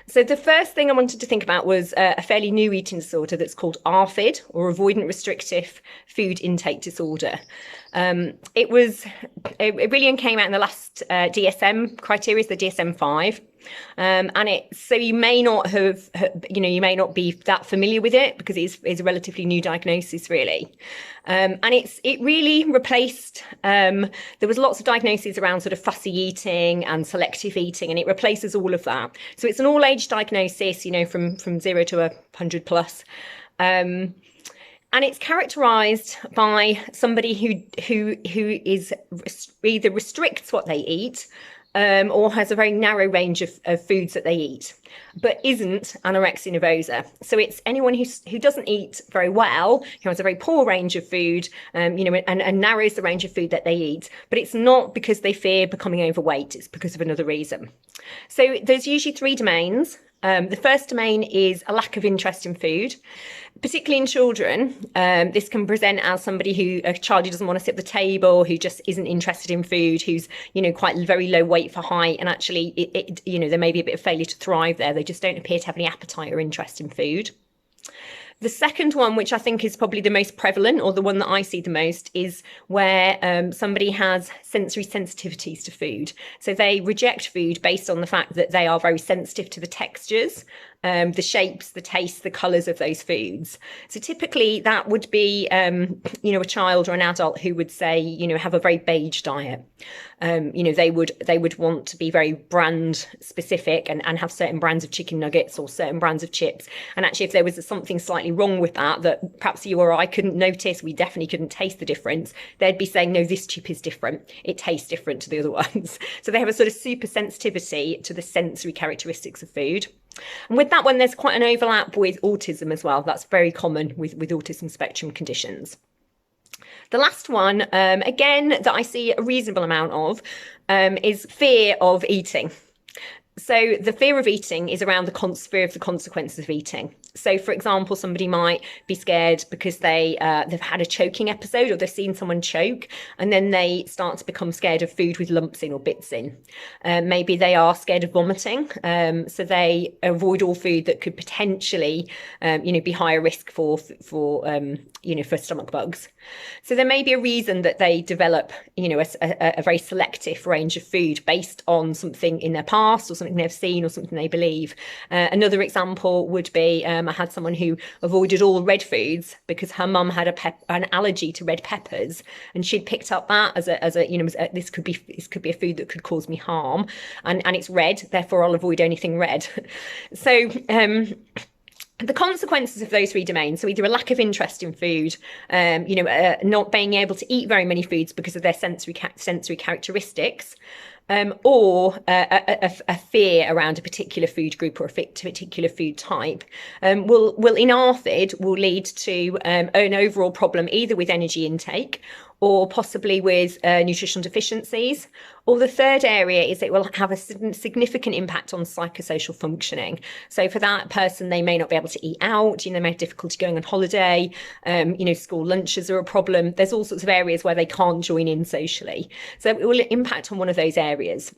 So the first thing I wanted to think about was a fairly new eating disorder that's called ARFID, or avoidant restrictive food intake disorder. It really came out in the last DSM criteria, the DSM-5. And so you may not have, you may not be that familiar with it because it's a relatively new diagnosis, really. And it really replaced, there was lots of diagnoses around sort of fussy eating and selective eating, and it replaces all of that. So it's an all-age diagnosis, from 0 to 100 plus. And it's characterised by somebody who is either restricts what they eat, or has a very narrow range of foods that they eat, but isn't anorexia nervosa. So it's anyone who doesn't eat very well, who has a very poor range of food, and narrows the range of food that they eat, but it's not because they fear becoming overweight, it's because of another reason. So there's usually three domains. The first domain is a lack of interest in food, particularly in children. This can present as a child who doesn't want to sit at the table, who just isn't interested in food, who's, quite very low weight for height. And actually, there may be a bit of failure to thrive there. They just don't appear to have any appetite or interest in food. The second one, which I think is probably the most prevalent, or the one that I see the most, is where somebody has sensory sensitivities to food. So they reject food based on the fact that they are very sensitive to the textures, the shapes, the tastes, the colours of those foods. So typically that would be, a child or an adult who would say, have a very beige diet. They would want to be very brand specific and have certain brands of chicken nuggets or certain brands of chips. And actually, if there was something slightly wrong with that perhaps you or I couldn't notice, we definitely couldn't taste the difference, they'd be saying, no, this chip is different. It tastes different to the other ones. So they have a sort of super sensitivity to the sensory characteristics of food. And with that one, there's quite an overlap with autism as well. That's very common with autism spectrum conditions. The last one, again, that I see a reasonable amount of, is fear of eating. So the fear of eating is around the fear of the consequences of eating. So, for example, somebody might be scared because they've had a choking episode, or they've seen someone choke, and then they start to become scared of food with lumps in or bits in. Maybe they are scared of vomiting, so they avoid all food that could potentially, be higher risk for stomach bugs. So there may be a reason that they develop, a very selective range of food based on something in their past, or something they've seen, or something they believe. Another example would be, I had someone who avoided all red foods because her mum had an allergy to red peppers, and she'd picked up that as this could be a food that could cause me harm, and it's red, therefore I'll avoid anything red. So the consequences of those three domains, so either a lack of interest in food, not being able to eat very many foods because of their sensory characteristics, or a fear around a particular food group or a particular food type, will in ARFID will lead to an overall problem either with energy intake or possibly with nutritional deficiencies. Or the third area is it will have a significant impact on psychosocial functioning. So for that person, they may not be able to eat out, they may have difficulty going on holiday, school lunches are a problem. There's all sorts of areas where they can't join in socially. So it will impact on one of those areas.